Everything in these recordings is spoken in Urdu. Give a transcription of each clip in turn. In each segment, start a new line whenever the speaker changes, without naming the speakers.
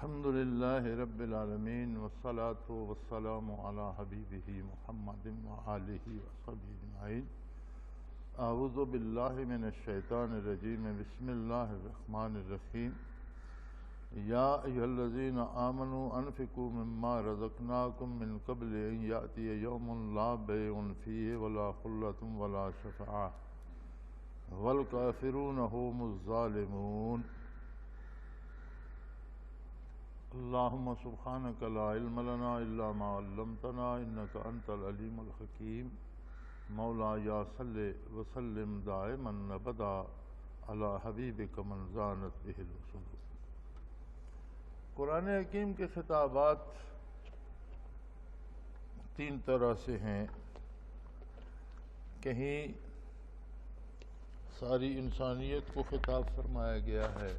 الحمد لله رب العالمين والصلاة والسلام على حبيبه محمد وآله وصحبه أجمعين. أعوذ بالله من الشيطان الرجيم. بسم الله الرحمن الرحيم. يا أيها الذين آمنوا أنفقوا مما رزقناكم من قبل أن يأتي يوم لا بيع فيه ولا خلة ولا شفاعة والكافرون هم الظالمون. اللهم سبحانك لا علم لنا إلا ما علمتنا إنك أنت العليم الحكيم. مولاي صل وسلم دائما أبدا على حبيبك من زانت به الوصول. قرآن حکیم کے خطابات تین طرح سے ہیں. کہیں ساری انسانیت کو خطاب فرمایا گیا ہے،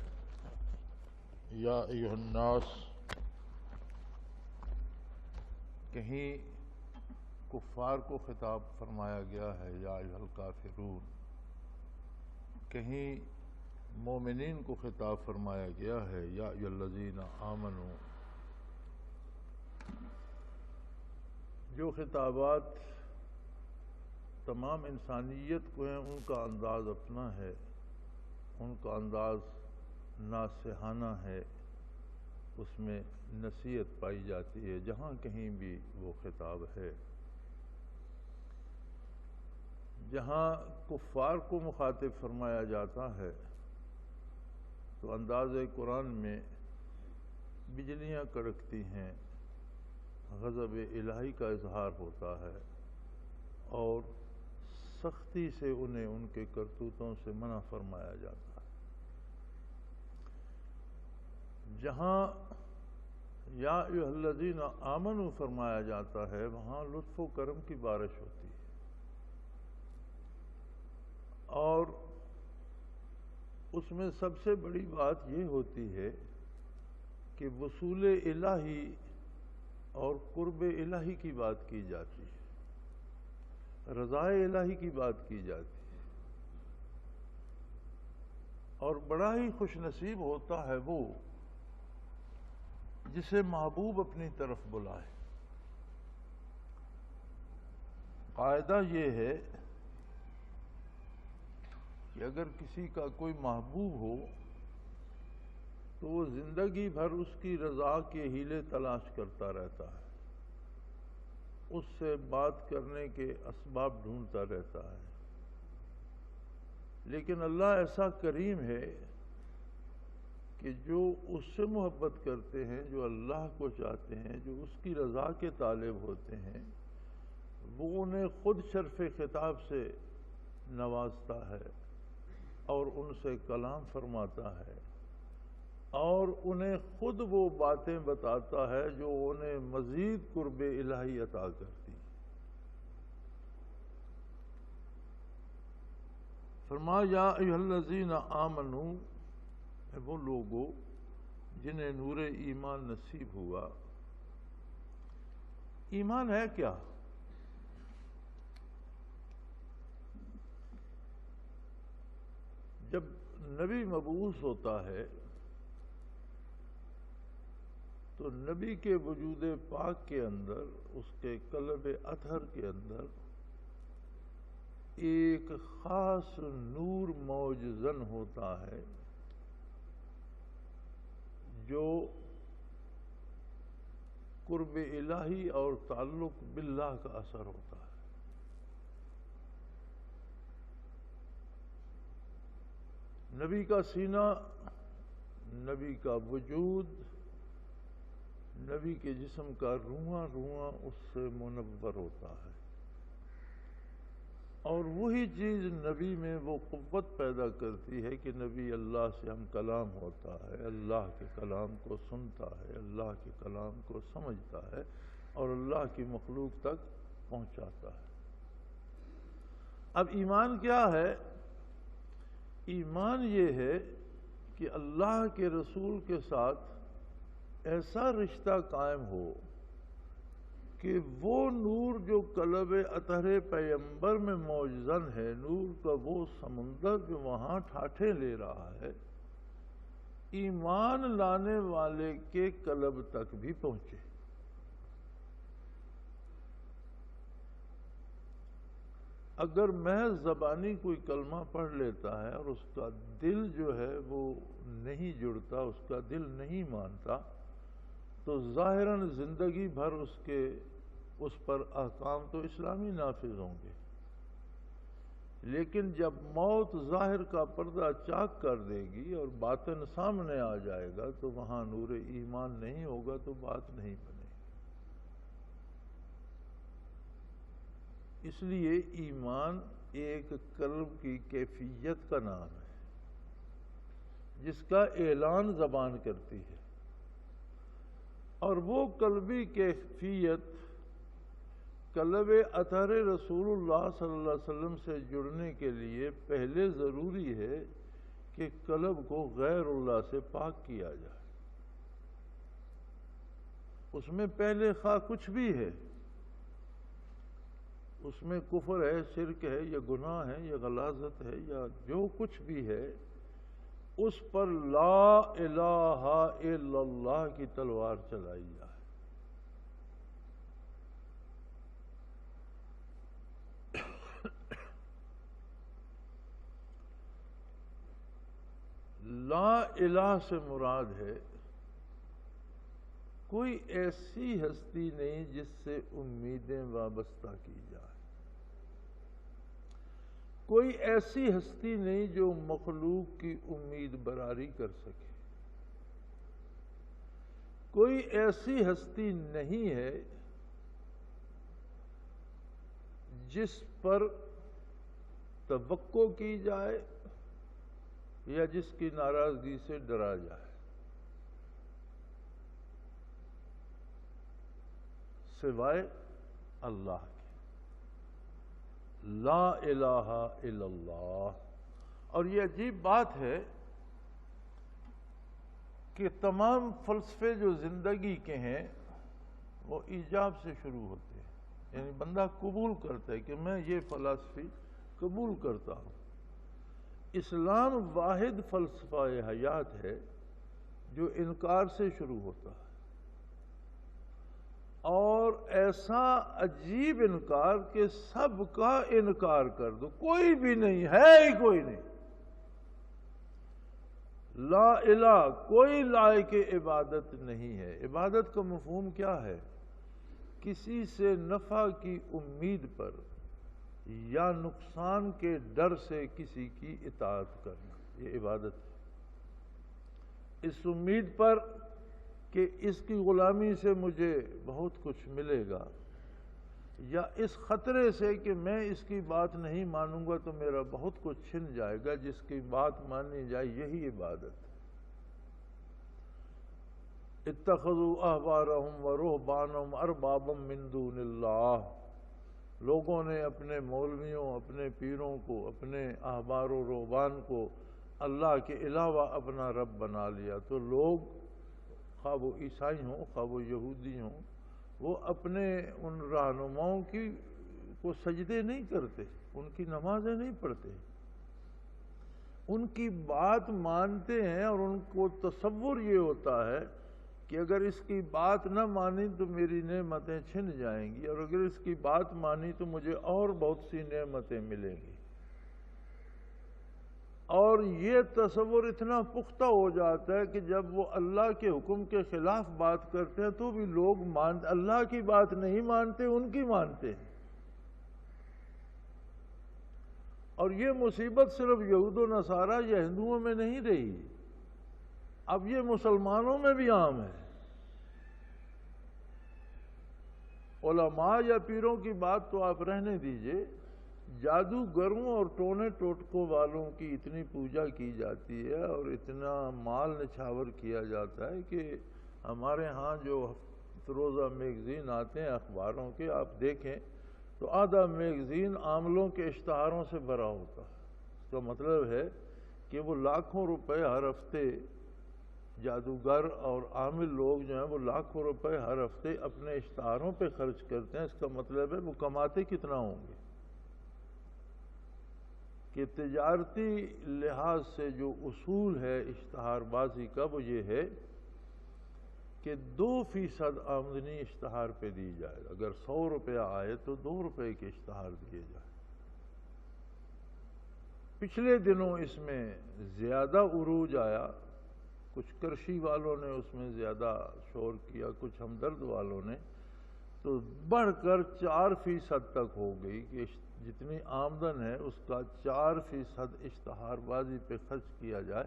یا ایھا الناس. کہیں کفار کو خطاب فرمایا گیا ہے، یا ایھا الکافرون. کہیں مومنین کو خطاب فرمایا گیا ہے، یا ایھا الذین آمنوا. جو خطابات تمام انسانیت کو ہیں ان کا انداز اپنا ہے، ان کا انداز ناصحانہ ہے، اس میں نصیحت پائی جاتی ہے جہاں کہیں بھی وہ خطاب ہے. جہاں کفار کو مخاطب فرمایا جاتا ہے تو انداز قرآن میں بجلیاں کڑکتی ہیں، غضب الہی کا اظہار ہوتا ہے اور سختی سے انہیں ان کے کرتوتوں سے منع فرمایا جاتا ہے. جہاں یا ایھا الذین آمنوا فرمایا جاتا ہے وہاں لطف و کرم کی بارش ہوتی ہے، اور اس میں سب سے بڑی بات یہ ہوتی ہے کہ وصول الہی اور قرب الہی کی بات کی جاتی ہے، رضائے الہی کی بات کی جاتی ہے. اور بڑا ہی خوش نصیب ہوتا ہے وہ جسے محبوب اپنی طرف بلائے. قاعدہ یہ ہے کہ اگر کسی کا کوئی محبوب ہو تو وہ زندگی بھر اس کی رضا کے ہیلے تلاش کرتا رہتا ہے، اس سے بات کرنے کے اسباب ڈھونڈتا رہتا ہے. لیکن اللہ ایسا کریم ہے کہ جو اس سے محبت کرتے ہیں، جو اللہ کو چاہتے ہیں، جو اس کی رضا کے طالب ہوتے ہیں، وہ انہیں خود شرف خطاب سے نوازتا ہے اور ان سے کلام فرماتا ہے اور انہیں خود وہ باتیں بتاتا ہے جو انہیں مزید قرب الہی عطا کرتی. فرمایا یا ایھا الذین آمنوا، وہ لوگوں جنہیں نور ایمان نصیب ہوا. ایمان ہے کیا؟ جب نبی مبعوث ہوتا ہے تو نبی کے وجود پاک کے اندر، اس کے قلب اطہر کے اندر ایک خاص نور موجزن ہوتا ہے جو قرب الہی اور تعلق باللہ کا اثر ہوتا ہے. نبی کا سینہ، نبی کا وجود، نبی کے جسم کا رواں رواں اس سے منور ہوتا ہے، اور وہی چیز نبی میں وہ قوت پیدا کرتی ہے کہ نبی اللہ سے ہم کلام ہوتا ہے، اللہ کے کلام کو سنتا ہے، اللہ کے کلام کو سمجھتا ہے اور اللہ کی مخلوق تک پہنچاتا ہے. اب ایمان کیا ہے؟ ایمان یہ ہے کہ اللہ کے رسول کے ساتھ ایسا رشتہ قائم ہو کہ وہ نور جو قلب اطہر پیغمبر میں موجزن ہے، نور کا وہ سمندر جو وہاں ٹھاٹھے لے رہا ہے، ایمان لانے والے کے قلب تک بھی پہنچے۔ اگر محض زبانی کوئی کلمہ پڑھ لیتا ہے اور اس کا دل جو ہے وہ نہیں جڑتا، اس کا دل نہیں مانتا، تو ظاہراً زندگی بھر اس پر احکام تو اسلامی نافذ ہوں گے، لیکن جب موت ظاہر کا پردہ چاک کر دے گی اور باطن سامنے آ جائے گا تو وہاں نور ایمان نہیں ہوگا تو بات نہیں بنے۔ اس لیے ایمان ایک قلب کی کیفیت کا نام ہے جس کا اعلان زبان کرتی ہے، اور وہ قلبی کیفیت قلب اطہر رسول اللہ صلی اللہ علیہ وسلم سے جڑنے کے لیے پہلے ضروری ہے کہ قلب کو غیر اللہ سے پاک کیا جائے۔ اس میں پہلے خواہ کچھ بھی ہے، اس میں کفر ہے، شرک ہے، یا گناہ ہے، یا غلاظت ہے، یا جو کچھ بھی ہے، اس پر لا الہ الا اللہ کی تلوار چلائی جائے۔ لا الہ سے مراد ہے کوئی ایسی ہستی نہیں جس سے امیدیں وابستہ کی جائے، کوئی ایسی ہستی نہیں جو مخلوق کی امید براری کر سکے، کوئی ایسی ہستی نہیں ہے جس پر توقع کی جائے یا جس کی ناراضگی سے ڈرا جائے، سوائے اللہ کے۔ لا الہ الا اللہ۔ اور یہ عجیب بات ہے کہ تمام فلسفے جو زندگی کے ہیں وہ ایجاب سے شروع ہوتے ہیں، یعنی بندہ قبول کرتا ہے کہ میں یہ فلسفی قبول کرتا ہوں۔ اسلام واحد فلسفہ حیات ہے جو انکار سے شروع ہوتا ہے، اور ایسا عجیب انکار کہ سب کا انکار کر دو، کوئی بھی نہیں ہے، ہی کوئی نہیں۔ لا الہ، کوئی لائق عبادت نہیں ہے۔ عبادت کا مفہوم کیا ہے؟ کسی سے نفع کی امید پر یا نقصان کے ڈر سے کسی کی اطاعت کرنا، یہ عبادت ہے۔ اس امید پر کہ اس کی غلامی سے مجھے بہت کچھ ملے گا، یا اس خطرے سے کہ میں اس کی بات نہیں مانوں گا تو میرا بہت کچھ چھن جائے گا، جس کی بات مانی جائے، یہی عبادت ہے۔ اتخذوا احبارهم ورهبانهم اربابا من دون اللہ، لوگوں نے اپنے مولویوں، اپنے پیروں کو، اپنے احبار و رہبان کو اللہ کے علاوہ اپنا رب بنا لیا۔ تو لوگ خواہ وہ عیسائی ہوں، خواہ وہ یہودی ہوں، وہ اپنے ان رہنماؤں کو سجدے نہیں کرتے، ان کی نمازیں نہیں پڑھتے، ان کی بات مانتے ہیں، اور ان کو تصور یہ ہوتا ہے کہ اگر اس کی بات نہ مانی تو میری نعمتیں چھن جائیں گی، اور اگر اس کی بات مانی تو مجھے اور بہت سی نعمتیں ملیں گی۔ اور یہ تصور اتنا پختہ ہو جاتا ہے کہ جب وہ اللہ کے حکم کے خلاف بات کرتے ہیں تو بھی لوگ اللہ کی بات نہیں مانتے، ان کی مانتے ہیں۔ اور یہ مصیبت صرف یہود و نصارہ یا ہندوؤں میں نہیں رہی، اب یہ مسلمانوں میں بھی عام ہے۔ علماء یا پیروں کی بات تو آپ رہنے دیجئے، جادوگروں اور ٹونے ٹوٹکوں والوں کی اتنی پوجا کی جاتی ہے اور اتنا مال نچھاور کیا جاتا ہے کہ ہمارے ہاں جو روزہ میگزین آتے ہیں اخباروں کے، آپ دیکھیں تو آدھا میگزین عاملوں کے اشتہاروں سے بھرا ہوتا ہے۔ اس کا مطلب ہے کہ وہ لاکھوں روپے ہر ہفتے، جادوگر اور عامل لوگ جو ہیں وہ لاکھوں روپے ہر ہفتے اپنے اشتہاروں پہ خرچ کرتے ہیں۔ اس کا مطلب ہے وہ کماتے کتنا ہوں گے کہ تجارتی لحاظ سے جو اصول ہے اشتہار بازی کا وہ یہ ہے کہ 2% آمدنی اشتہار پہ دی جائے. اگر 100 روپیہ آئے تو 2 روپے کے اشتہار دیے جائے. پچھلے دنوں اس میں زیادہ عروج آیا، کچھ کرشی والوں نے اس میں زیادہ شور کیا، کچھ ہمدرد والوں نے، تو بڑھ کر 4% تک ہو گئی کہ جتنی آمدن ہے اس کا 4% اشتہار بازی پہ خرچ کیا جائے.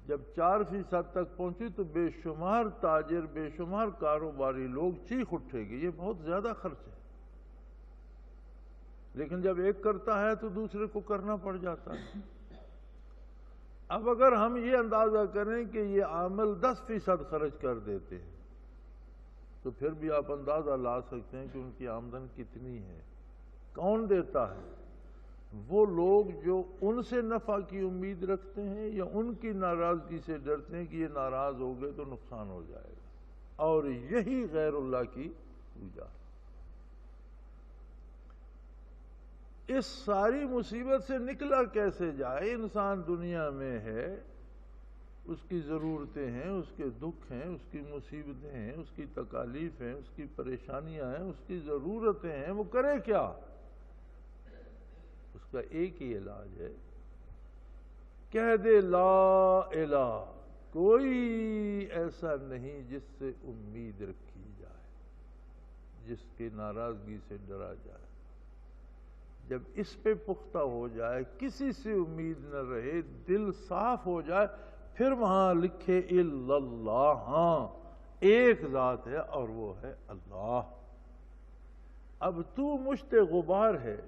جب 4% تک پہنچی تو بے شمار تاجر، بے شمار کاروباری لوگ چیخ اٹھے گے یہ بہت زیادہ خرچ ہے. لیکن جب ایک کرتا ہے تو دوسرے کو کرنا پڑ جاتا ہے. اب اگر ہم یہ اندازہ کریں کہ یہ عامل 10% خرچ کر دیتے ہیں تو پھر بھی آپ اندازہ لا سکتے ہیں کہ ان کی آمدن کتنی ہے. کون دیتا ہے؟ وہ لوگ جو ان سے نفع کی امید رکھتے ہیں یا ان کی ناراضگی سے ڈرتے ہیں کہ یہ ناراض ہو گئے تو نقصان ہو جائے گا، اور یہی غیر اللہ کی پوجا. اس ساری مصیبت سے نکلا کیسے جائے؟ انسان دنیا میں ہے، اس کی ضرورتیں ہیں، اس کے دکھ ہیں، اس کی مصیبتیں ہیں، اس کی تکالیف ہیں، اس کی پریشانیاں ہیں، اس کی ضرورتیں ہیں. وہ کرے کیا؟ اس کا ایک ہی علاج ہے، کہہ دے لا الہ، کوئی ایسا نہیں جس سے امید رکھی جائے، جس کی ناراضگی سے ڈرا جائے. جب اس پہ پختہ ہو جائے، کسی سے امید نہ رہے، دل صاف ہو جائے، پھر وہاں لکھے الا اللہ، ہاں ایک ذات ہے اور وہ ہے اللہ. اب تو مشت غبار ہے،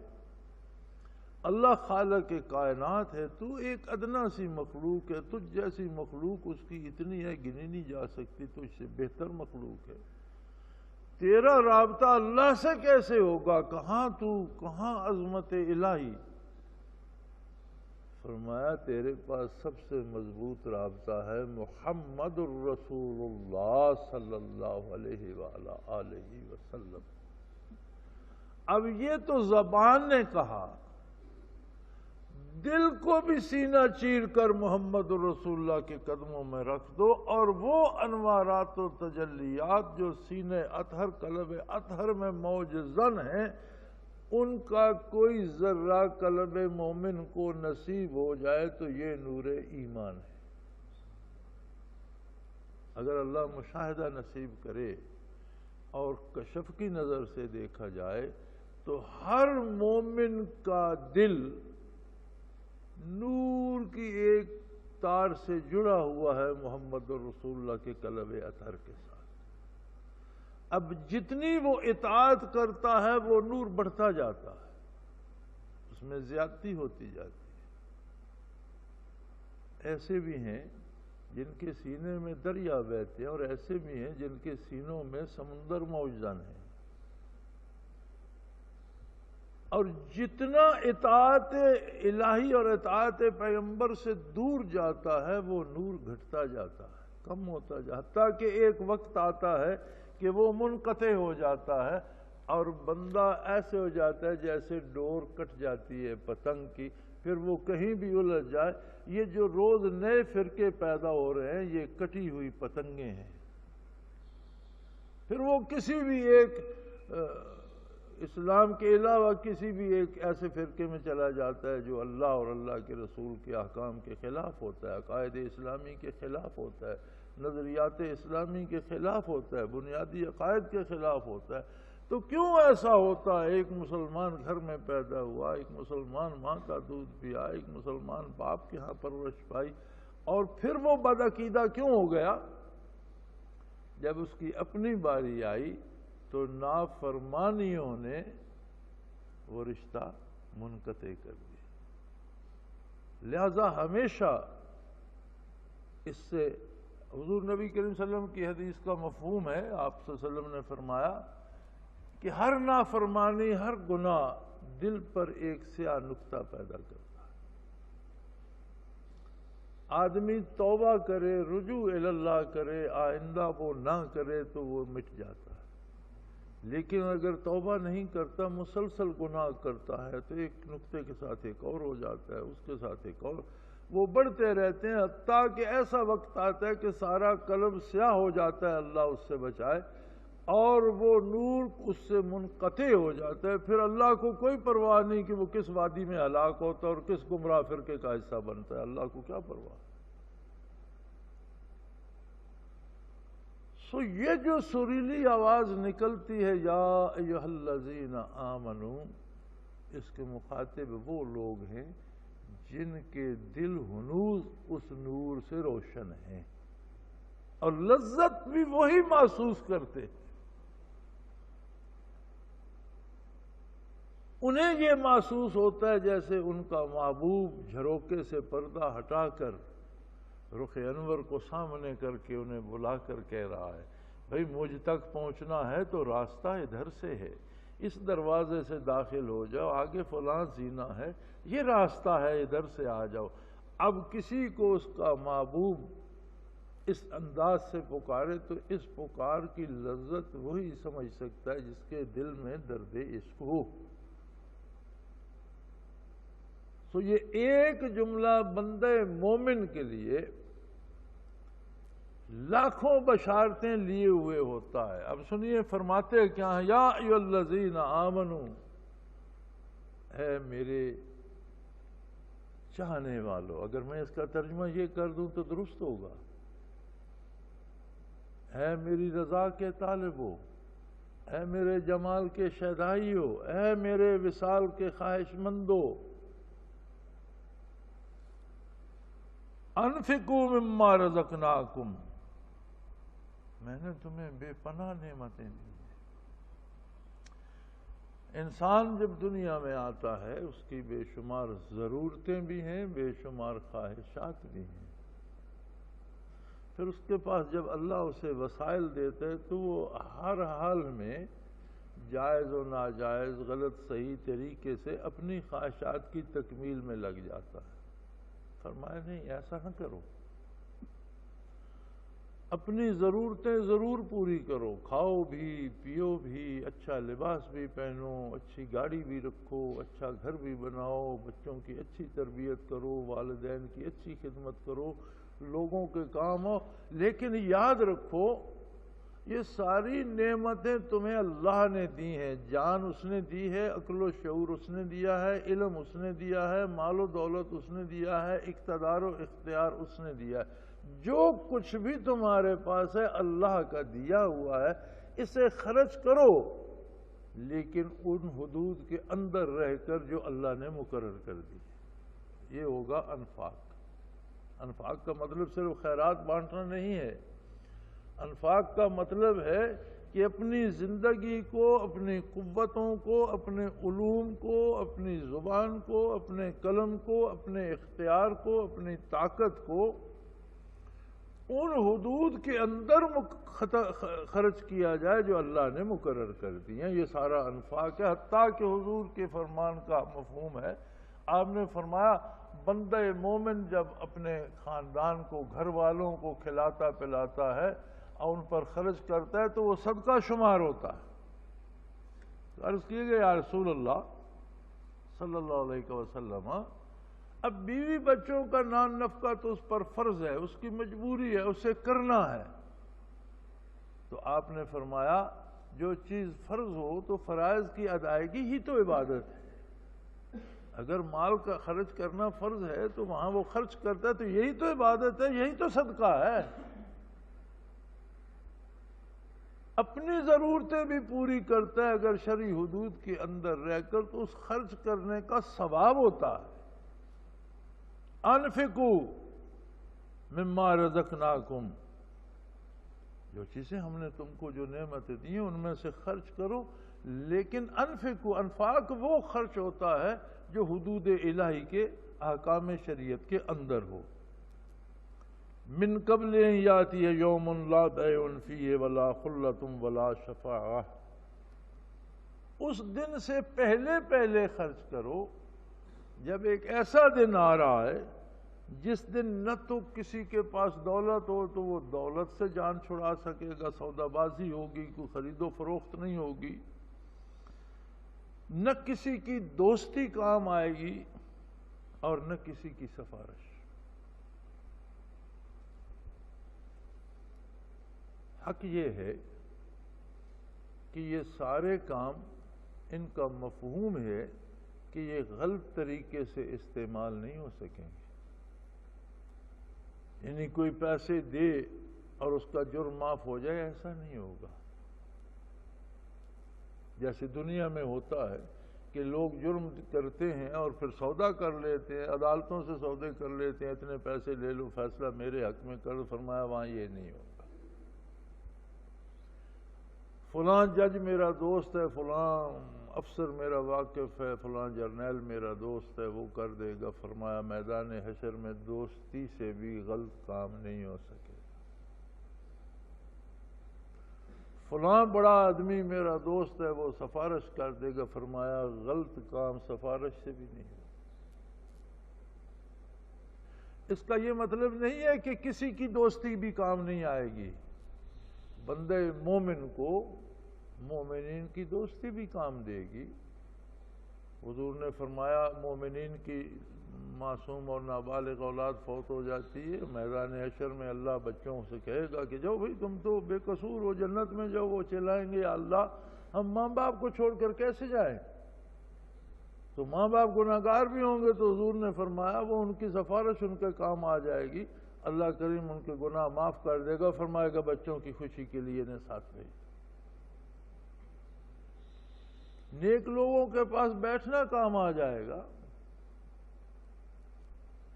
اللہ خالق کائنات ہے، تو ایک ادنا سی مخلوق ہے، تجھ جیسی مخلوق اس کی اتنی ہے گنی نہیں جا سکتی، تجھ سے بہتر مخلوق ہے. تیرا رابطہ اللہ سے کیسے ہوگا؟ کہاں تو، کہاں عظمت الہی؟ فرمایا تیرے پاس سب سے مضبوط رابطہ ہے محمد الرسول اللہ صلی اللہ علیہ وآلہ آلہ وسلم. اب یہ تو زبان نے کہا، دل کو بھی سینہ چیر کر محمد رسول اللہ کے قدموں میں رکھ دو، اور وہ انوارات و تجلیات جو سینہ اطہر، قلب اطہر میں موجزن ہیں، ان کا کوئی ذرہ قلب مومن کو نصیب ہو جائے تو یہ نور ایمان ہے. اگر اللہ مشاہدہ نصیب کرے اور کشف کی نظر سے دیکھا جائے تو ہر مومن کا دل نور کی ایک تار سے جڑا ہوا ہے محمد رسول اللہ کے قلب اطہر کے ساتھ. اب جتنی وہ اطاعت کرتا ہے وہ نور بڑھتا جاتا ہے، اس میں زیادتی ہوتی جاتی ہے. ایسے بھی ہیں جن کے سینے میں دریا بہتے ہیں، اور ایسے بھی ہیں جن کے سینوں میں سمندر موجزن ہیں. اور جتنا اطاعت الہی اور اطاعت پیغمبر سے دور جاتا ہے وہ نور گھٹتا جاتا ہے، کم ہوتا جاتا ہے، حتیٰ کہ ایک وقت آتا ہے کہ وہ منقطع ہو جاتا ہے اور بندہ ایسے ہو جاتا ہے جیسے ڈور کٹ جاتی ہے پتنگ کی، پھر وہ کہیں بھی الجھ جائے. یہ جو روز نئے فرقے پیدا ہو رہے ہیں یہ کٹی ہوئی پتنگیں ہیں. پھر وہ کسی بھی ایک اسلام کے علاوہ کسی بھی ایک ایسے فرقے میں چلا جاتا ہے جو اللہ اور اللہ کے رسول کے احکام کے خلاف ہوتا ہے، عقائد اسلامی کے خلاف ہوتا ہے، نظریات اسلامی کے خلاف ہوتا ہے، بنیادی عقائد کے خلاف ہوتا ہے. تو کیوں ایسا ہوتا ہے؟ ایک مسلمان گھر میں پیدا ہوا، ایک مسلمان ماں کا دودھ پیا، ایک مسلمان باپ کے ہاں پرورش پائی، اور پھر وہ بدعقیدہ کیوں ہو گیا؟ جب اس کی اپنی باری آئی تو نافرمانیوں نے وہ رشتہ منقطع کر دیا. لہذا ہمیشہ اس سے حضور نبی کریم صلی اللہ علیہ وسلم کی حدیث کا مفہوم ہے، آپ صلی اللہ علیہ وسلم نے فرمایا کہ ہر نافرمانی، ہر گناہ دل پر ایک سیاہ نقطہ پیدا کرتا ہے. آدمی توبہ کرے، رجوع الی اللہ کرے، آئندہ وہ نہ کرے تو وہ مٹ جاتا ہے. لیکن اگر توبہ نہیں کرتا، مسلسل گناہ کرتا ہے، تو ایک نقطے کے ساتھ ایک اور ہو جاتا ہے، اس کے ساتھ ایک اور، وہ بڑھتے رہتے ہیں، حتیٰ کہ ایسا وقت آتا ہے کہ سارا قلب سیاہ ہو جاتا ہے، اللہ اس سے بچائے، اور وہ نور اس سے منقطع ہو جاتا ہے۔ پھر اللہ کو کوئی پرواہ نہیں کہ وہ کس وادی میں ہلاک ہوتا ہے اور کس گمراہ فرقے کا حصہ بنتا ہے، اللہ کو کیا پرواہ۔ سو یہ جو سریلی آواز نکلتی ہے یا ایھا الذین آمنو، اس کے مخاطب وہ لوگ ہیں جن کے دل ہنوز اس نور سے روشن ہیں اور لذت بھی وہی محسوس کرتے۔ انہیں یہ محسوس ہوتا ہے جیسے ان کا محبوب جھروکے سے پردہ ہٹا کر رخ انور کو سامنے کر کے انہیں بلا کر کہہ رہا ہے، بھئی مجھ تک پہنچنا ہے تو راستہ ادھر سے ہے، اس دروازے سے داخل ہو جاؤ، آگے فلاں زینہ ہے، یہ راستہ ہے، ادھر سے آ جاؤ۔ اب کسی کو اس کا محبوب اس انداز سے پکارے تو اس پکار کی لذت وہی سمجھ سکتا ہے جس کے دل میں درد عشق ہو۔ تو یہ ایک جملہ بندہ مومن کے لیے لاکھوں بشارتیں لیے ہوئے ہوتا ہے۔ اب سنیے فرماتے کیا ہیں، یا ایھا الذین آمنو، اے میرے چاہنے والو۔ اگر میں اس کا ترجمہ یہ کر دوں تو درست ہوگا، اے میری رضا کے طالبو، اے میرے جمال کے شیدائیو، اے میرے وصال کے خواہش مندو، انفقوا مما رزقناکم، میں نے تمہیں بے پناہ نعمتیں دی ہیں۔ انسان جب دنیا میں آتا ہے اس کی بے شمار ضرورتیں بھی ہیں، بے شمار خواہشات بھی ہیں، پھر اس کے پاس جب اللہ اسے وسائل دیتا ہے تو وہ ہر حال میں جائز و ناجائز، غلط صحیح طریقے سے اپنی خواہشات کی تکمیل میں لگ جاتا ہے۔ فرمایا نہیں، ایسا نہ کرو، اپنی ضرورتیں ضرور پوری کرو، کھاؤ بھی، پیو بھی، اچھا لباس بھی پہنو، اچھی گاڑی بھی رکھو، اچھا گھر بھی بناؤ، بچوں کی اچھی تربیت کرو، والدین کی اچھی خدمت کرو، لوگوں کے کام ہو، لیکن یاد رکھو یہ ساری نعمتیں تمہیں اللہ نے دی ہیں، جان اس نے دی ہے، عقل و شعور اس نے دیا ہے، علم اس نے دیا ہے، مال و دولت اس نے دیا ہے، اقتدار و اختیار اس نے دیا ہے، جو کچھ بھی تمہارے پاس ہے اللہ کا دیا ہوا ہے، اسے خرچ کرو، لیکن ان حدود کے اندر رہ کر جو اللہ نے مقرر کر دی۔ یہ ہوگا انفاق۔ انفاق کا مطلب صرف خیرات بانٹنا نہیں ہے، انفاق کا مطلب ہے کہ اپنی زندگی کو، اپنی قوتوں کو، اپنے علوم کو، اپنی زبان کو، اپنے قلم کو، اپنے اختیار کو، اپنی طاقت کو ان حدود کے اندر خرچ کیا جائے جو اللہ نے مقرر کر دی ہیں۔ یہ سارا انفاق ہے، حتیٰ کہ حضور کے فرمان کا مفہوم ہے، آپ نے فرمایا بندہ مومن جب اپنے خاندان کو، گھر والوں کو کھلاتا پلاتا ہے اور ان پر خرچ کرتا ہے تو وہ صدقہ شمار ہوتا ہے۔ عرض کیے گئے یا رسول اللہ صلی اللہ علیہ وسلم، اب بیوی بچوں کا نان نفقہ تو اس پر فرض ہے، اس کی مجبوری ہے، اسے کرنا ہے، تو آپ نے فرمایا جو چیز فرض ہو تو فرائض کی ادائیگی ہی تو عبادت ہے۔ اگر مال کا خرچ کرنا فرض ہے تو وہاں وہ خرچ کرتا ہے تو یہی تو عبادت ہے، یہی تو صدقہ ہے۔ اپنی ضرورتیں بھی پوری کرتا ہے اگر شرعی حدود کے اندر رہ کر تو اس خرچ کرنے کا ثواب ہوتا ہے۔ انفقوا مما رزقناکم، جو چیزیں ہم نے تم کو جو نعمتیں دی ہیں ان میں سے خرچ کرو، لیکن انفقوا، انفاق وہ خرچ ہوتا ہے جو حدود الہی کے احکام شریعت کے اندر ہو۔ من قبل ان یاتی یوم لا بیع فیہ ولا خلۃ ولا شفاعہ، اس دن سے پہلے پہلے خرچ کرو جب ایک ایسا دن آ رہا ہے جس دن نہ تو کسی کے پاس دولت ہو تو وہ دولت سے جان چھڑا سکے گا، سودا بازی ہوگی، کوئی خرید و فروخت نہیں ہوگی، نہ کسی کی دوستی کام آئے گی اور نہ کسی کی سفارش۔ حق یہ ہے کہ یہ سارے کام، ان کا مفہوم ہے کہ یہ غلط طریقے سے استعمال نہیں ہو سکیں گے، یعنی کوئی پیسے دے اور اس کا جرم معاف ہو جائے، ایسا نہیں ہوگا۔ جیسے دنیا میں ہوتا ہے کہ لوگ جرم کرتے ہیں اور پھر سودا کر لیتے ہیں، عدالتوں سے سودے کر لیتے ہیں، اتنے پیسے لے لو، فیصلہ میرے حق میں کر، فرمایا وہاں یہ نہیں ہوگا۔ فلاں جج میرا دوست ہے، فلاں افسر میرا واقف ہے، فلاں جرنیل میرا دوست ہے، وہ کر دے گا، فرمایا میدان حشر میں دوستی سے بھی غلط کام نہیں ہو سکے۔ فلاں بڑا آدمی میرا دوست ہے، وہ سفارش کر دے گا، فرمایا غلط کام سفارش سے بھی نہیں ہو۔ اس کا یہ مطلب نہیں ہے کہ کسی کی دوستی بھی کام نہیں آئے گی، بندے مومن کو مومنین کی دوستی بھی کام دے گی۔ حضور نے فرمایا مومنین کی معصوم اور نابالغ اولاد فوت ہو جاتی ہے، میدان حشر میں اللہ بچوں سے کہے گا کہ جاؤ بھائی تم تو بے قصور ہو، جنت میں جاؤ۔ وہ چلائیں گے یا اللہ ہم ماں باپ کو چھوڑ کر کیسے جائیں؟ تو ماں باپ گناہگار بھی ہوں گے، تو حضور نے فرمایا وہ ان کی سفارش ان کے کام آ جائے گی، اللہ کریم ان کے گناہ معاف کر دے گا، فرمائے گا بچوں کی خوشی کے لیے انہیں ساتھ بھیج۔ نیک لوگوں کے پاس بیٹھنا کام آ جائے گا۔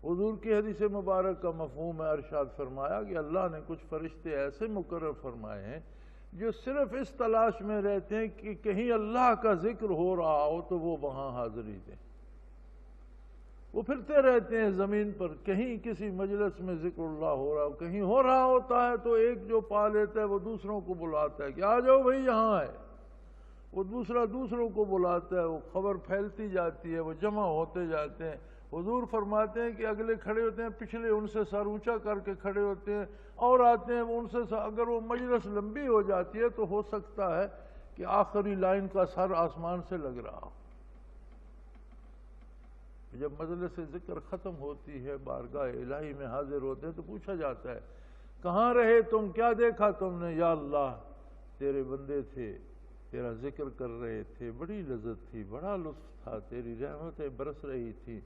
حضور کی حدیث مبارک کا مفہوم ہے، ارشاد فرمایا کہ اللہ نے کچھ فرشتے ایسے مقرر فرمائے ہیں جو صرف اس تلاش میں رہتے ہیں کہ کہیں اللہ کا ذکر ہو رہا ہو تو وہ وہاں حاضری دیں۔ وہ پھرتے رہتے ہیں زمین پر، کہیں کسی مجلس میں ذکر اللہ ہو رہا ہو، کہیں ہو رہا ہوتا ہے تو ایک جو پا لیتا ہے وہ دوسروں کو بلاتا ہے کہ آ جاؤ بھائی یہاں ہے، وہ دوسرا دوسروں کو بلاتا ہے، وہ خبر پھیلتی جاتی ہے، وہ جمع ہوتے جاتے ہیں۔ حضور فرماتے ہیں کہ اگلے کھڑے ہوتے ہیں، پچھلے ان سے سر اونچا کر کے کھڑے ہوتے ہیں، اور آتے ہیں ان سے اگر وہ مجلس لمبی ہو جاتی ہے تو ہو سکتا ہے کہ آخری لائن کا سر آسمان سے لگ رہا ہو۔ جب مجلس ذکر ختم ہوتی ہے، بارگاہ الہی میں حاضر ہوتے ہیں تو پوچھا جاتا ہے کہاں رہے تم، کیا دیکھا تم نے؟ یا اللہ تیرے بندے تھے، تیرا ذکر کر رہے تھے، بڑی لذت تھی، بڑا لطف تھا، تیری رحمتیں برس رہی تھی،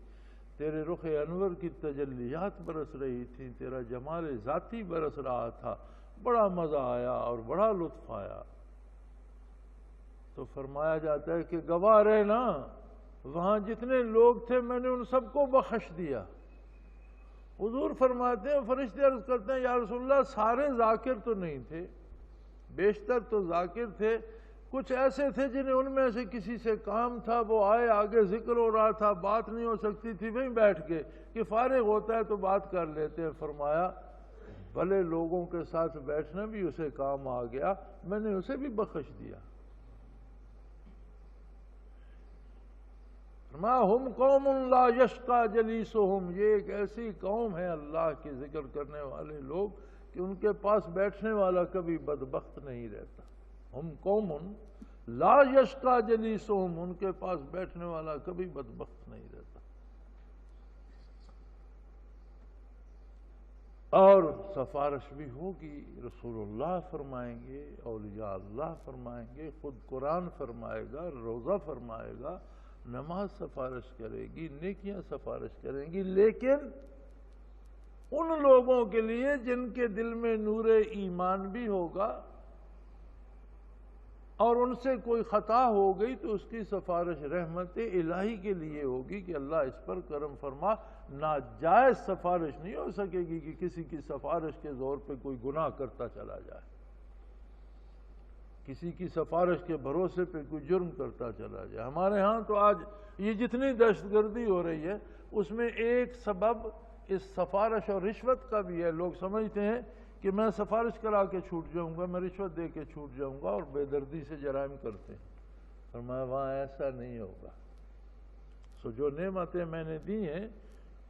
تیرے رخ انور کی تجلیات برس رہی تھی، تیرا جمال ذاتی برس رہا تھا، بڑا مزہ آیا اور بڑا لطف آیا۔ تو فرمایا جاتا ہے کہ گواہ رہنا وہاں جتنے لوگ تھے میں نے ان سب کو بخش دیا۔ حضور فرماتے ہیں، فرشتے عرض کرتے ہیں یا رسول اللہ سارے ذاکر تو نہیں تھے، بیشتر تو ذاکر تھے، کچھ ایسے تھے جنہیں ان میں سے کسی سے کام تھا، وہ آئے، آگے ذکر ہو رہا تھا، بات نہیں ہو سکتی تھی، وہیں بیٹھ کے کہ فارغ ہوتا ہے تو بات کر لیتے ہیں۔ فرمایا بھلے لوگوں کے ساتھ بیٹھنا بھی اسے کام آ گیا، میں نے اسے بھی بخش دیا۔ فرمایا ہم قوم لا یشقی جلیسہم، یہ ایک ایسی قوم ہے اللہ کے ذکر کرنے والے لوگ کہ ان کے پاس بیٹھنے والا کبھی بدبخت نہیں رہتا۔ ہم قوم لا یشقی جلیسہم، ان کے پاس بیٹھنے والا کبھی بدبخت نہیں رہتا۔ اور سفارش بھی ہوگی، رسول اللہ فرمائیں گے، اولیاء اللہ فرمائیں گے، خود قرآن فرمائے گا، روزہ فرمائے گا، نماز سفارش کرے گی، نیکیاں سفارش کریں گی، لیکن ان لوگوں کے لیے جن کے دل میں نور ایمان بھی ہوگا اور ان سے کوئی خطا ہو گئی تو اس کی سفارش رحمت الہی کے لیے ہوگی کہ اللہ اس پر کرم فرما۔ ناجائز سفارش نہیں ہو سکے گی کہ کسی کی سفارش کے زور پہ کوئی گناہ کرتا چلا جائے، کسی کی سفارش کے بھروسے پہ کوئی جرم کرتا چلا جائے۔ ہمارے ہاں تو آج یہ جتنی دہشت گردی ہو رہی ہے اس میں ایک سبب اس سفارش اور رشوت کا بھی ہے۔ لوگ سمجھتے ہیں کہ میں سفارش کرا کے چھوٹ جاؤں گا، میں رشوت دے کے چھوٹ جاؤں گا، اور بے دردی سے جرائم کرتے ہیں۔ فرمایا وہاں ایسا نہیں ہوگا۔ سو جو نعمتیں میں نے دی ہیں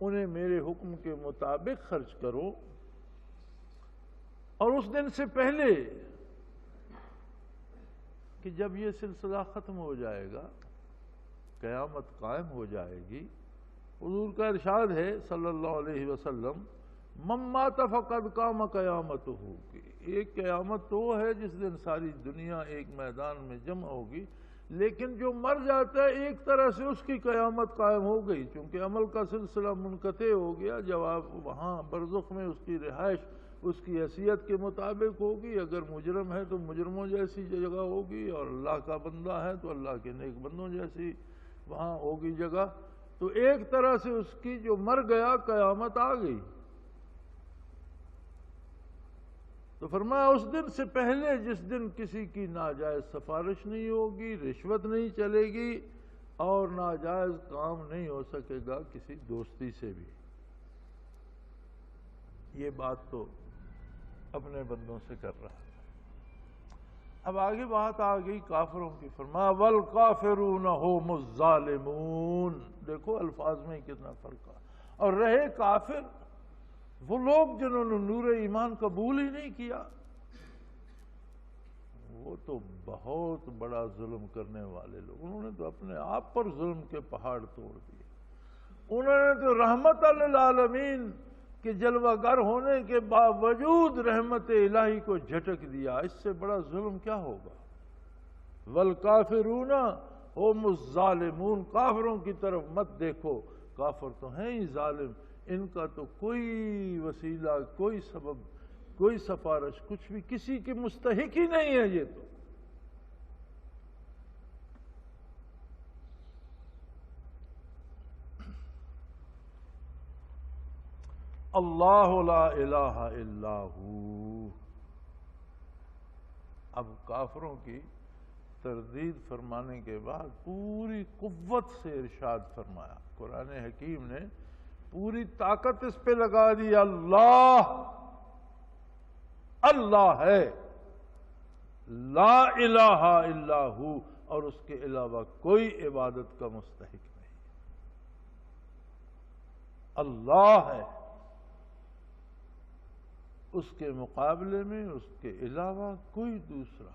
انہیں میرے حکم کے مطابق خرچ کرو، اور اس دن سے پہلے کہ جب یہ سلسلہ ختم ہو جائے گا، قیامت قائم ہو جائے گی، حضور کا ارشاد ہے صلی اللہ علیہ وسلم، من مات فقد قام قیامتہ، کہ ایک قیامت تو وہ ہے جس دن ساری دنیا ایک میدان میں جمع ہوگی، لیکن جو مر جاتا ہے ایک طرح سے اس کی قیامت قائم ہو گئی، چونکہ عمل کا سلسلہ منقطع ہو گیا، جب آپ وہاں برزخ میں اس کی رہائش اس کی حیثیت کے مطابق ہوگی، اگر مجرم ہے تو مجرموں جیسی جگہ ہوگی، اور اللہ کا بندہ ہے تو اللہ کے نیک بندوں جیسی وہاں ہوگی جگہ، تو ایک طرح سے اس کی جو مر گیا قیامت آ گئی۔ تو فرمایا اس دن سے پہلے جس دن کسی کی ناجائز سفارش نہیں ہوگی، رشوت نہیں چلے گی، اور ناجائز کام نہیں ہو سکے گا کسی دوستی سے بھی۔ یہ بات تو اپنے بندوں سے کر رہا ہے۔ اب آگے بات آ گئی کافروں کی، فرمایا وَالْكَافِرُونَ هُمُ الظَّالِمُونَ، دیکھو الفاظ میں کتنا فرق ہے۔ اور رہے کافر وہ لوگ جنہوں نے نور ایمان قبول ہی نہیں کیا، وہ تو بہت بڑا ظلم کرنے والے لوگ، انہوں نے تو اپنے آپ پر ظلم کے پہاڑ توڑ دیے، انہوں نے تو رحمت للعالمین کہ جلوہ گر ہونے کے باوجود رحمت الہی کو جھٹک دیا، اس سے بڑا ظلم کیا ہوگا؟ وَالْكَافِرُونَ هُمُ الظَّالِمُونَ، کافروں کی طرف مت دیکھو، کافر تو ہیں ہی ظالم، ان کا تو کوئی وسیلہ، کوئی سبب، کوئی سفارش، کچھ بھی کسی کے مستحق ہی نہیں ہے یہ تو۔ اللہ لا الہ الا ہو۔ اب کافروں کی تردید فرمانے کے بعد پوری قوت سے ارشاد فرمایا، قرآن حکیم نے پوری طاقت اس پہ لگا دی، اللہ اللہ ہے، لا الہ الا ہو، اور اس کے علاوہ کوئی عبادت کا مستحق نہیں، اللہ ہے، اس کے مقابلے میں اس کے علاوہ کوئی دوسرا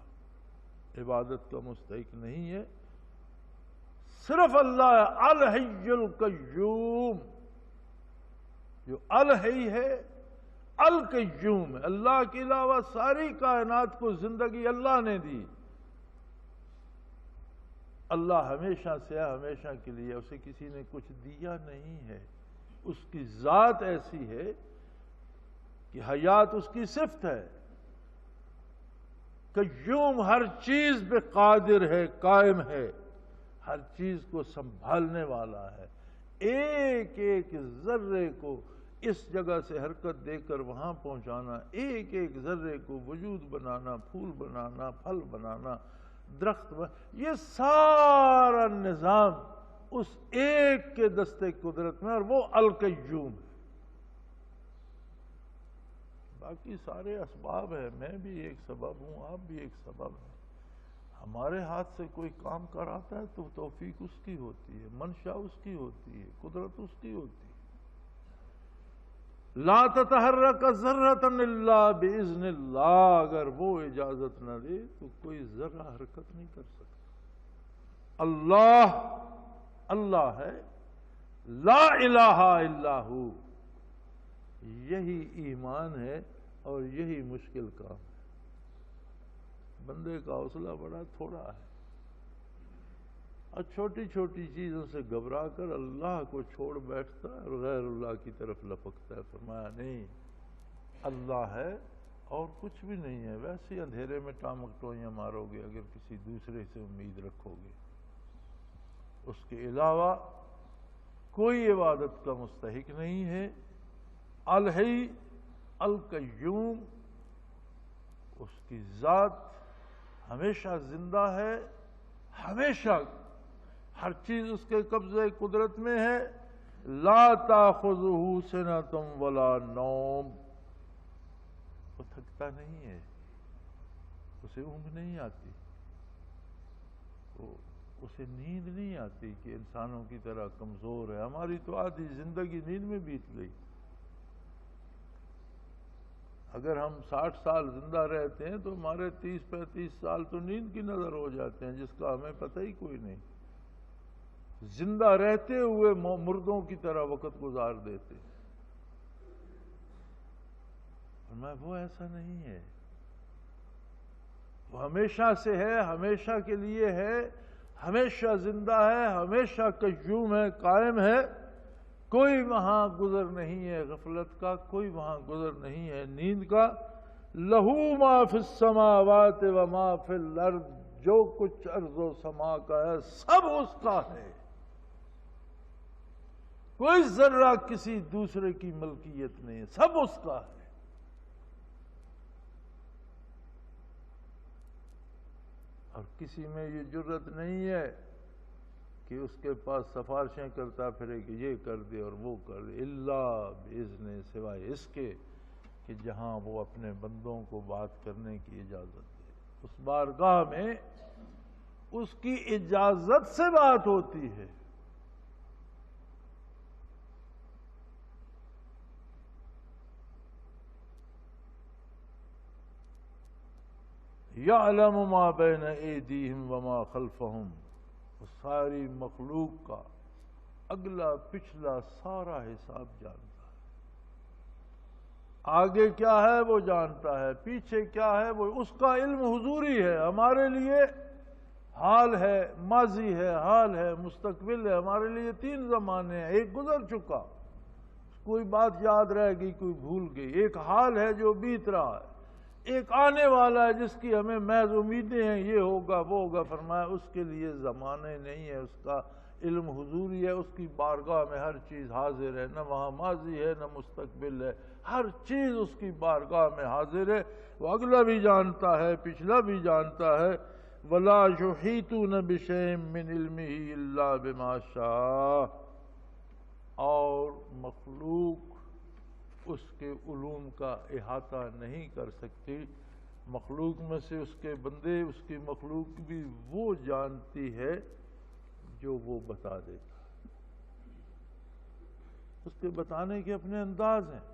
عبادت کا مستحق نہیں ہے، صرف اللہ ہے، الحی القیوم، جو الحی ہے، القیوم ہے، اللہ کے علاوہ ساری کائنات کو زندگی اللہ نے دی، اللہ ہمیشہ سے ہے، ہمیشہ کے لیے، اسے کسی نے کچھ دیا نہیں ہے، اس کی ذات ایسی ہے کہ حیات اس کی صفت ہے، قیوم ہر چیز پہ قادر ہے، قائم ہے، ہر چیز کو سنبھالنے والا ہے، ایک ایک ذرے کو اس جگہ سے حرکت دے کر وہاں پہنچانا، ایک ایک ذرے کو وجود بنانا، پھول بنانا، پھل بنانا، درخت یہ سارا نظام اس ایک کے دستے قدرت میں، اور وہ القیوم ہے۔ باقی سارے اسباب ہیں، میں بھی ایک سبب ہوں، آپ بھی ایک سبب ہیں، ہمارے ہاتھ سے کوئی کام کراتا ہے تو توفیق اس کی ہوتی ہے، منشا اس کی ہوتی ہے، قدرت اس کی ہوتی ہے۔ لا تتحرک ذرۃ الا باذن اللہ، اگر وہ اجازت نہ دے تو کوئی ذرہ حرکت نہیں کر سکتا۔ اللہ اللہ ہے، لا الہ الا ہو، یہی ایمان ہے اور یہی مشکل کام ہے۔ بندے کا حوصلہ بڑا تھوڑا ہے، اور چھوٹی چھوٹی چیزوں سے گھبرا کر اللہ کو چھوڑ بیٹھتا ہے اور غیر اللہ کی طرف لپکتا ہے۔ فرمایا نہیں، اللہ ہے اور کچھ بھی نہیں ہے، ویسے ہی اندھیرے میں ٹامک ٹوئیاں مارو گے اگر کسی دوسرے سے امید رکھو گے، اس کے علاوہ کوئی عبادت کا مستحق نہیں ہے۔ الحی القیوم، اس کی ذات ہمیشہ زندہ ہے، ہمیشہ ہر چیز اس کے قبضے قدرت میں ہے۔ لا تاخذہ سنۃ ولا نوم، وہ تھکتا نہیں ہے، اسے اونگ نہیں آتی، وہ اسے نیند نہیں آتی کہ انسانوں کی طرح کمزور ہے. ہماری تو آدھی زندگی نیند میں بیت گئی. اگر ہم 60 سال زندہ رہتے ہیں تو ہمارے 30-35 سال تو نیند کی نظر ہو جاتے ہیں، جس کا ہمیں پتہ ہی کوئی نہیں. زندہ رہتے ہوئے مردوں کی طرح وقت گزار دیتے. وہ ایسا نہیں ہے. وہ ہمیشہ سے ہے، ہمیشہ کے لیے ہے، ہمیشہ زندہ ہے، ہمیشہ قیوم ہے، قائم ہے. کوئی وہاں گزر نہیں ہے غفلت کا، کوئی وہاں گزر نہیں ہے نیند کا. لہو ما فی السماوات و ما فی الارض، جو کچھ ارض و سما کا ہے سب اس کا ہے. کوئی ذرہ کسی دوسرے کی ملکیت نہیں ہے، سب اس کا ہے. اور کسی میں یہ جرت نہیں ہے کہ اس کے پاس سفارشیں کرتا پھرے کہ یہ کر دے اور وہ کر دے. الا باذن، سوائے اس کے کہ جہاں وہ اپنے بندوں کو بات کرنے کی اجازت دے. اس بارگاہ میں اس کی اجازت سے بات ہوتی ہے. یعلم ما بین ایدیہم وما خلفہم، ساری مخلوق کا اگلا پچھلا سارا حساب جانتا ہے. آگے کیا ہے وہ جانتا ہے، پیچھے کیا ہے وہ، اس کا علم حضوری ہے. ہمارے لیے حال ہے، ماضی ہے، حال ہے، مستقبل ہے. ہمارے لیے 3 زمانے ہیں. ایک گزر چکا، کوئی بات یاد رہ گئی، کوئی بھول گئی. ایک حال ہے جو بیت رہا ہے. ایک آنے والا ہے جس کی ہمیں محض امیدیں ہیں، یہ ہوگا وہ ہوگا. فرمایا اس کے لیے زمانے نہیں ہے، اس کا علم حضوری ہے. اس کی بارگاہ میں ہر چیز حاضر ہے، نہ وہاں ماضی ہے نہ مستقبل ہے. ہر چیز اس کی بارگاہ میں حاضر ہے. وہ اگلا بھی جانتا ہے، پچھلا بھی جانتا ہے. وَلَا يُحِيطُونَ بِشَيْءٍ مِّنْ عِلْمِهِ إِلَّا بِمَا شَاءَ، اور مخلوق اس کے علوم کا احاطہ نہیں کر سکتی. مخلوق میں سے اس کے بندے، اس کی مخلوق بھی وہ جانتی ہے جو وہ بتا دیتا ہے. اس کے بتانے کے اپنے انداز ہیں.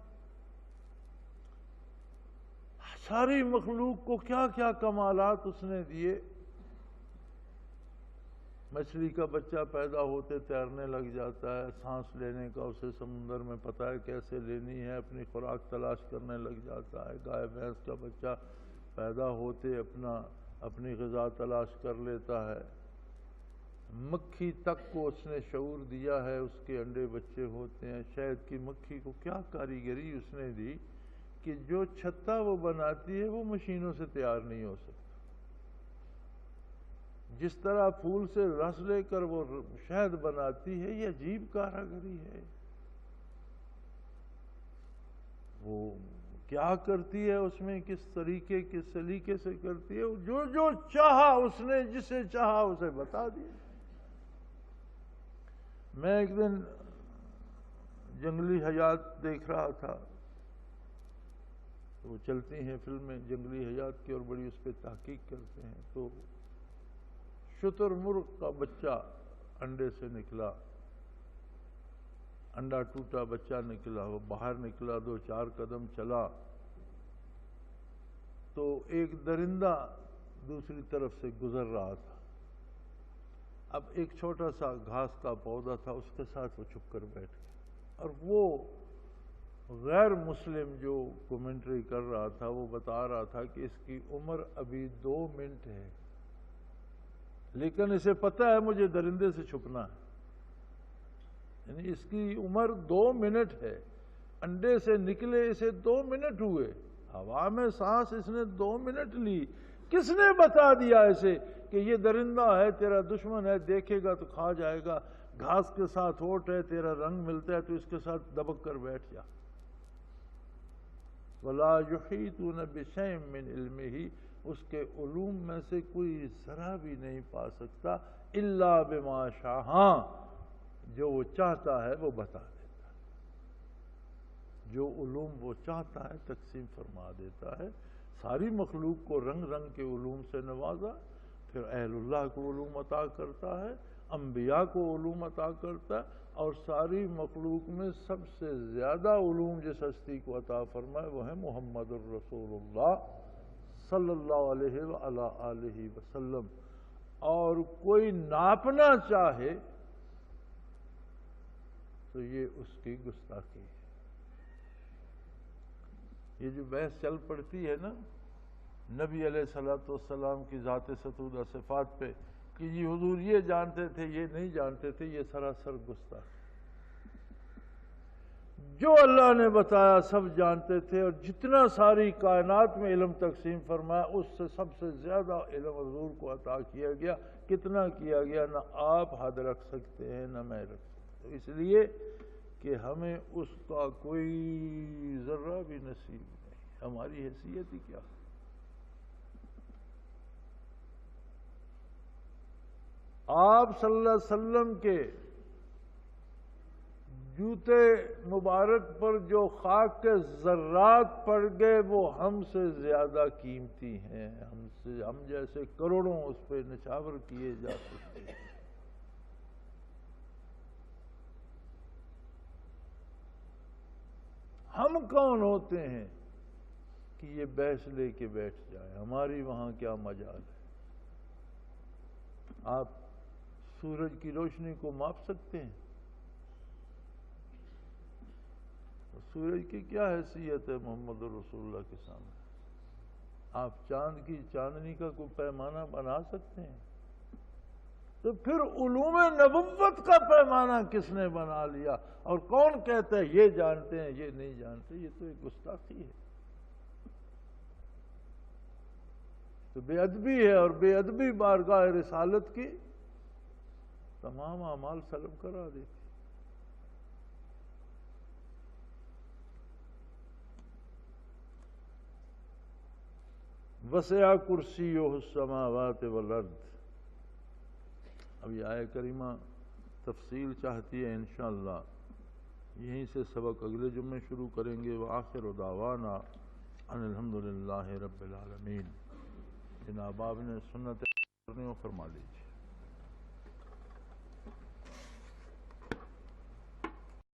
ساری مخلوق کو کیا کیا کمالات اس نے دیے. مچھلی کا بچہ پیدا ہوتے تیرنے لگ جاتا ہے، سانس لینے کا اسے سمندر میں پتہ ہے کیسے لینی ہے، اپنی خوراک تلاش کرنے لگ جاتا ہے. گائے بھینس کا بچہ پیدا ہوتے اپنی غذا تلاش کر لیتا ہے. مکھی تک کو اس نے شعور دیا ہے، اس کے انڈے بچے ہوتے ہیں. شہد کی مکھی کو کیا کاریگری اس نے دی کہ جو چھتا وہ بناتی ہے وہ مشینوں سے تیار نہیں ہو سکتا. جس طرح پھول سے رس لے کر وہ شہد بناتی ہے، یہ عجیب کاریگری ہے. وہ کیا کرتی ہے اس میں، کس طریقے کس سلیقے سے کرتی ہے، جو جو چاہا اس نے، جسے چاہا اسے بتا دیا. میں ایک دن جنگلی حیات دیکھ رہا تھا. وہ چلتی ہیں فلمیں جنگلی حیات کی اور بڑی اس پہ تحقیق کرتے ہیں. تو شتر مرغ کا بچہ انڈے سے نکلا، انڈا ٹوٹا، بچہ نکلا. وہ باہر نکلا، 2-4 قدم چلا تو ایک درندہ دوسری طرف سے گزر رہا تھا. اب ایک چھوٹا سا گھاس کا پودا تھا، اس کے ساتھ وہ چھپ کر بیٹھ گیا. اور وہ غیر مسلم جو کومنٹری کر رہا تھا وہ بتا رہا تھا کہ اس کی عمر ابھی 2 منٹ ہے، لیکن اسے پتہ ہے مجھے درندے سے چھپنا ہے. یعنی اس کی عمر 2 منٹ ہے. انڈے سے نکلے اسے 2 منٹ ہوئے، ہوا میں سانس اس نے 2 منٹ لی. کس نے بتا دیا اسے کہ یہ درندہ ہے، تیرا دشمن ہے، دیکھے گا تو کھا جائے گا، گھاس کے ساتھ اوٹ ہے، تیرا رنگ ملتا ہے تو اس کے ساتھ دبک کر بیٹھ جا. وَلَا يُحِيطُونَ بِشَيْءٍ مِّنْ عِلْمِهِ، اس کے علوم میں سے کوئی ذرا بھی نہیں پا سکتا. الا بما شاء، ہاں جو وہ چاہتا ہے وہ بتا دیتا ہے. جو علوم وہ چاہتا ہے تقسیم فرما دیتا ہے. ساری مخلوق کو رنگ رنگ کے علوم سے نوازا. پھر اہل اللہ کو علوم عطا کرتا ہے، انبیاء کو علوم عطا کرتا ہے، اور ساری مخلوق میں سب سے زیادہ علوم جس ہستی کو عطا فرمائے وہ ہے محمد الرسول اللہ صلی اللہ علیہ وآلہ وسلم۔ اور کوئی ناپنا چاہے تو یہ اس کی گستاخی ہے۔ یہ جو بحث چل پڑتی ہے نا نبی علیہ الصلوۃ والسلام کی ذات ستودہ صفات پہ کہ جی حضور یہ جانتے تھے یہ نہیں جانتے تھے، یہ سراسر گستاخی۔ جو اللہ نے بتایا سب جانتے تھے، اور جتنا ساری کائنات میں علم تقسیم فرمایا اس سے سب سے زیادہ علم حضور کو عطا کیا گیا۔ کتنا کیا گیا نہ آپ حد رکھ سکتے ہیں نہ میں رکھ سکتا ہوں، اس لیے کہ ہمیں اس کا کوئی ذرہ بھی نصیب نہیں، ہماری حیثیت ہی کیا ہے۔ آپ صلی اللہ علیہ وسلم کے جوتے مبارک پر جو خاک کے ذرات پڑ گئے وہ ہم سے زیادہ قیمتی ہیں، ہم جیسے کروڑوں اس پہ نچھاور کیے جا سکتے ہیں۔ ہم کون ہوتے ہیں کہ یہ بحث لے کے بیٹھ جائیں، ہماری وہاں کیا مجال ہے؟ آپ سورج کی روشنی کو ماپ سکتے ہیں؟ سورج کی کیا حیثیت ہے محمد رسول اللہ کے سامنے؟ آپ چاند کی چاندنی کا کوئی پیمانہ بنا سکتے ہیں؟ تو پھر علوم نبوت کا پیمانہ کس نے بنا لیا؟ اور کون کہتا ہے یہ جانتے ہیں یہ نہیں جانتے؟ یہ تو ایک گستاخی ہے، تو بے ادبی ہے، اور بے ادبی بارگاہ رسالت کی تمام اعمال سلب کرا دیتی۔ وسع کرسیہ السماوات والارض۔ اب یہ آیہ کریمہ تفصیل چاہتی ہے، انشاءاللہ یہیں سے سبق اگلے جمعے شروع کریں گے۔ وآخر دعوانا ان الحمدللہ رب العالمین۔ جناب آپ نے سنت فرما لیجیے۔